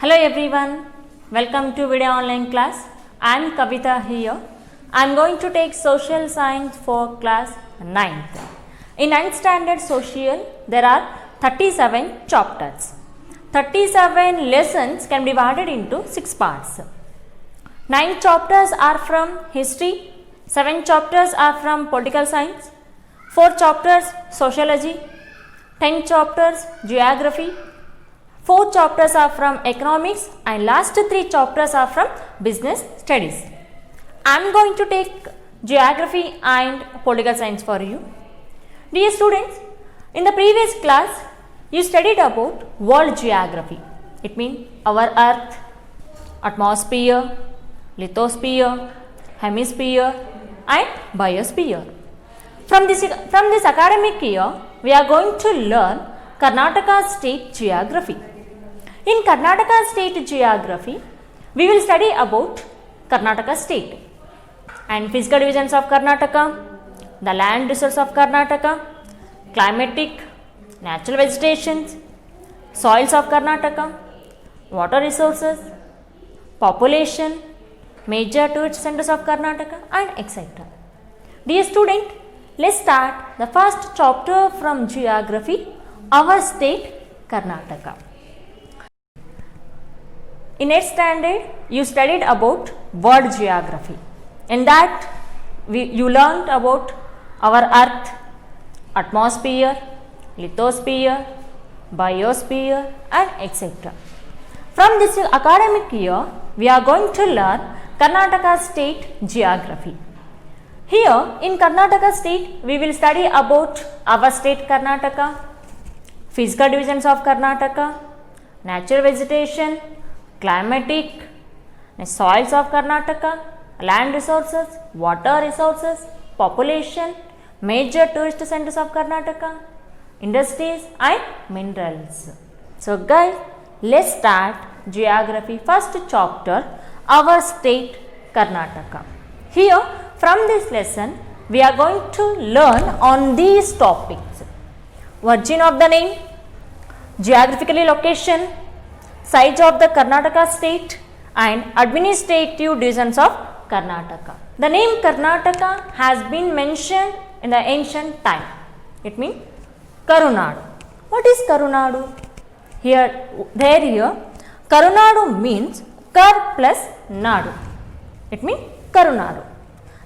Hello everyone, welcome to video online class. I am Kavita here. I am going to take social science for class 9th. In 9th standard social, there are 37 chapters. 37 lessons can be divided into 6 parts. 9 chapters are from history, 7 chapters are from political science, 4 chapters sociology, 10 chapters geography, 4 chapters are from economics and last 3 chapters are from business studies. I am going to take geography and political science for you. Dear students, in the previous class you studied about world geography. It means our earth, atmosphere, lithosphere, hemisphere and biosphere. From this academic year, we are going to learn Karnataka state geography. In Karnataka state geography, we will study about Karnataka state and physical divisions of Karnataka, the land resources of Karnataka, climatic, natural vegetations, soils of Karnataka, water resources, population, major tourist centers of Karnataka and etc. Dear student, let's start the first chapter from geography, our state Karnataka. In 8th standard, you studied about world geography. In that, you learned about our earth, atmosphere, lithosphere, biosphere and etc. From this academic year, we are going to learn Karnataka state geography. Here in Karnataka state, we will study about our state Karnataka, physical divisions of Karnataka, natural vegetation, climatic, soils of Karnataka, land resources, water resources, population, major tourist centers of Karnataka, industries and minerals. So guys, let's start geography first chapter, our state Karnataka. Here from this lesson, we are going to learn on these topics: origin of the name, geographically location, size of the Karnataka state and administrative divisions of Karnataka. The name Karnataka has been mentioned in the ancient time. It means Karunadu. What is Karunadu? Here, Karunadu means Kar plus Nadu. It means Karunadu.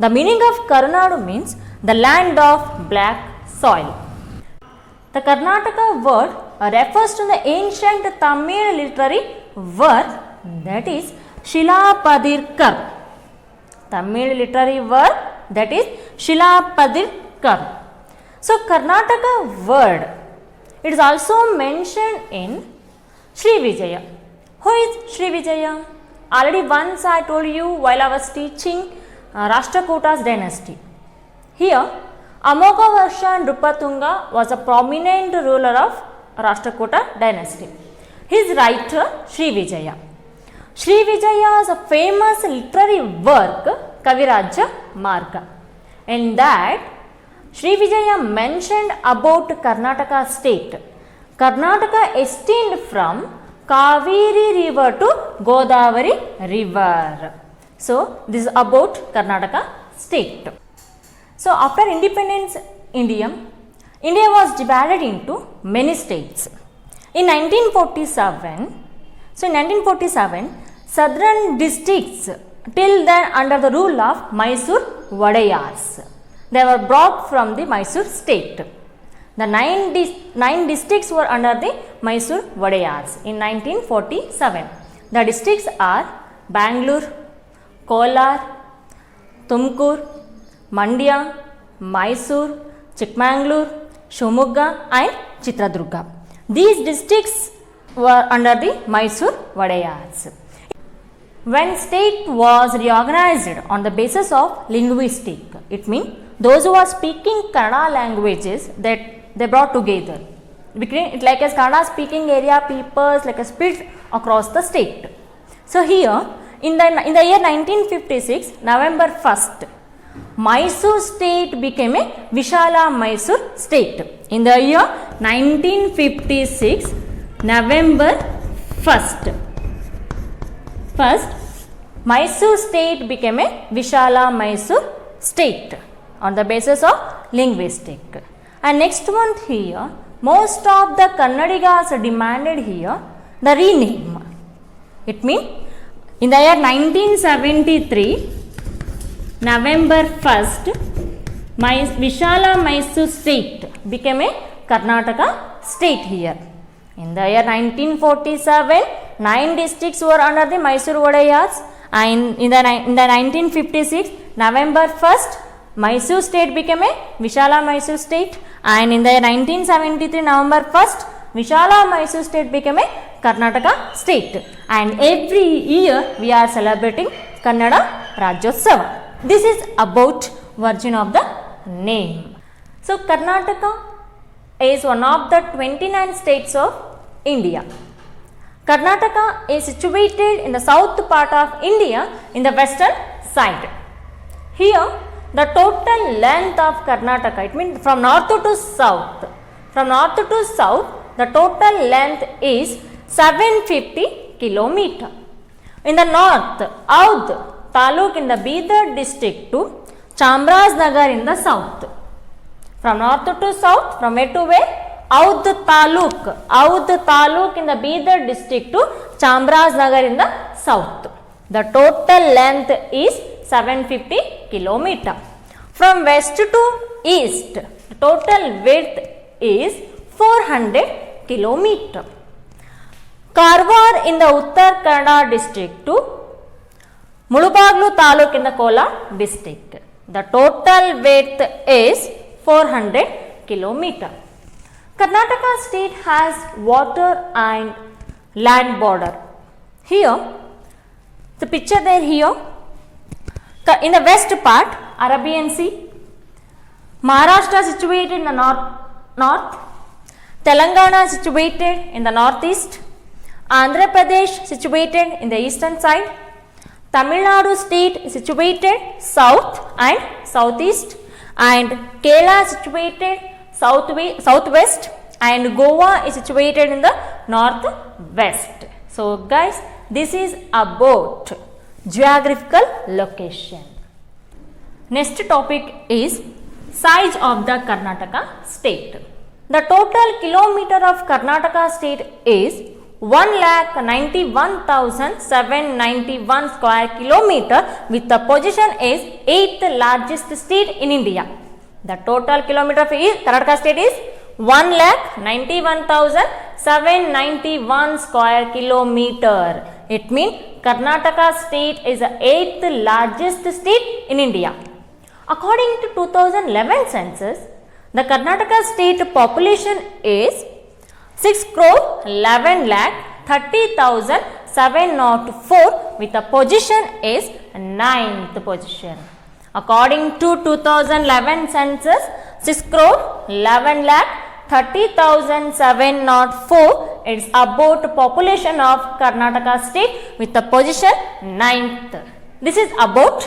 The meaning of Karunadu means the land of black soil. The Karnataka word refers to the ancient Tamil literary word, that is Shilapadirkar. Tamil literary word, that is Shilapadirkar. So Karnataka word, it is also mentioned in Sri Vijaya. Who is Sri Vijaya? Already once I told you while I was teaching Rashtrakota's dynasty. Here Amogavarsha Nrupatunga was a prominent ruler of Rashtrakuta dynasty. His writer Sri Vijaya. Sri Vijaya's famous literary work Kaviraja Marga. In that, Sri Vijaya mentioned about Karnataka state. Karnataka extends from Kaveri river to Godavari river. So, this is about Karnataka state. So, after independence India was divided into many states. In 1947, southern districts till then under the rule of Mysore Wadayars. They were brought from the Mysore state. The 9 districts were under the Mysore Wadayars in 1947. The districts are Bangalore, Kolar, Tumkur, Mandya, Mysore, Chikmagalur, Shivamogga and Chitradurga. These districts were under the Mysore Wadayars. When state was reorganized on the basis of linguistic, it means those who are speaking Kannada languages that they brought together. It like as Kannada speaking area peoples like a split across the state. So here in the year 1956, November 1st, Mysore state became a Vishala Mysore state. In the year 1956, November 1st, First, Mysore state became a Vishala Mysore state on the basis of linguistic. And next one here, most of the Kannadigas demanded here the rename. It means in the year 1973, November 1st, Vishala Mysore state became a Karnataka state here. In the year 1947, 9 districts were under the Mysore Wadayars, and in the 1956, November 1st, Mysore state became a Vishala Mysore state, and in the year 1973, November 1st, Vishala Mysore state became a Karnataka state, and every year we are celebrating Kannada Rajyotsava. This is about origin of the name. So, Karnataka is one of the 29 states of India. Karnataka is situated in the south part of India in the western side. Here, the total length of Karnataka, it means from north to south. From north to south, the total length is 750 kilometer. In the north, Audh Taluk in the Bidar district to Chamarajanagar in the south. From north to south, from where to where? Audh Taluk in the Bidar district to Chamarajanagar in the south. The total length is 750 kilometer. From west to east, the total width is 400 kilometer. Karwar in the Uttar Kannada district to Mulubaglu Taluk in the Kolar district. The total width is 400 kilometer. Karnataka state has water and land border. Here, the picture there here, in the west part, Arabian Sea, Maharashtra situated in the north, Telangana situated in the northeast, Andhra Pradesh situated in the eastern side, Tamil Nadu state situated south and southeast, and Kerala situated southwest, and Goa is situated in the northwest. So guys, this is about geographical location. Next topic is size of the Karnataka state. The total kilometer of Karnataka state is 1,91,791 square kilometer, with the position is 8th largest state in India. The total kilometer of Karnataka state is 1,91,791 square kilometer. It means Karnataka state is the 8th largest state in India. According to 2011 census, the Karnataka state population is 6,11,30,704, with the position is 9th position. According to 2011 census, 6,11,30,704 is about population of Karnataka state with the position 9th. This is about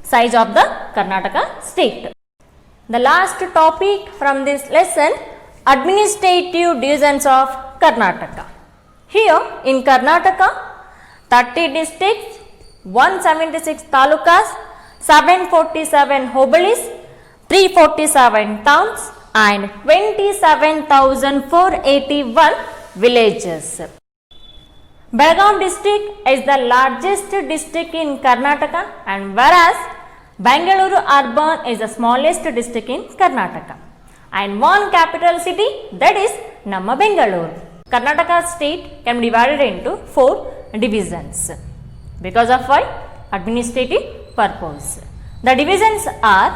size of the Karnataka state. The last topic from this lesson, administrative divisions of Karnataka. Here in Karnataka, 30 districts, 176 talukas, 747 hobalis, 347 towns and 27,481 villages. Belgaum district is the largest district in Karnataka, and whereas Bangalore urban is the smallest district in Karnataka. And one capital city, that is Namma Bangalore. Karnataka state can be divided into 4 divisions because of why? Administrative purpose. The divisions are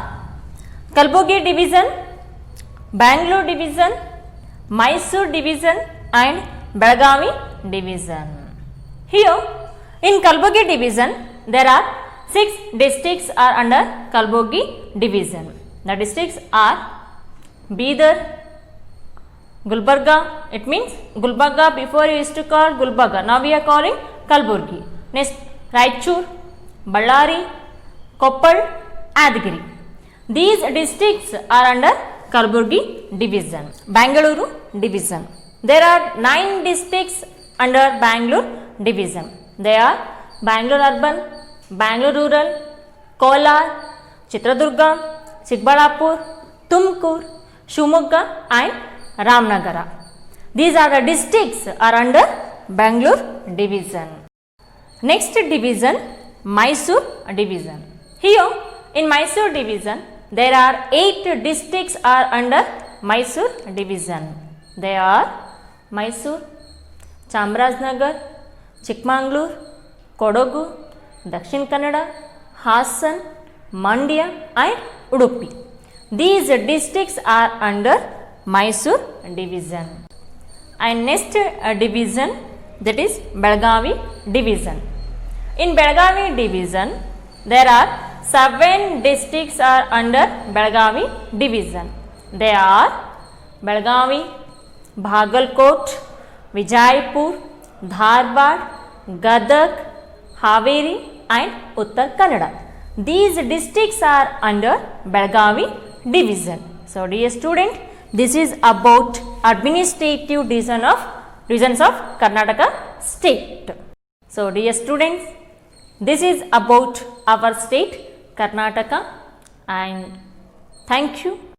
Kalburgi division, Bangalore division, Mysore division and Belgavi division. Here in Kalburgi division, there are 6 districts are under Kalburgi division. The districts are Bidar, Gulbarga, it means Gulbarga, before we used to call Gulbarga, now we are calling Kalburgi. Next, Raichur, Ballari, Koppal, Yadagiri. These districts are under Kalburgi division. Bangalore division. There are 9 districts under Bangalore division. They are Bangalore urban, Bangalore rural, Kolar, Chitradurga, Chikbalapur, Tumkur, Shumogga and Ramnagara. These are the districts are under Bangalore division. Next division, Mysore division. Here in Mysore division there are 8 districts are under Mysore division. They are Mysore, Chamarajanagar, Chikmagalur, Kodagu, Dakshin Kannada, Hassan, Mandya and Udupi. These districts are under Mysore division. And next division, that is Belgavi division. In Belgavi division there are 7 districts are under Belgavi division. They are Belgavi, Bhagalkot, Vijaypur, Dharwad, Gadag, Haveri and Uttar Kannada. These districts are under Belgavi division. So dear student, this is about administrative regions of Karnataka state. So dear students, this is about our state Karnataka, and thank you.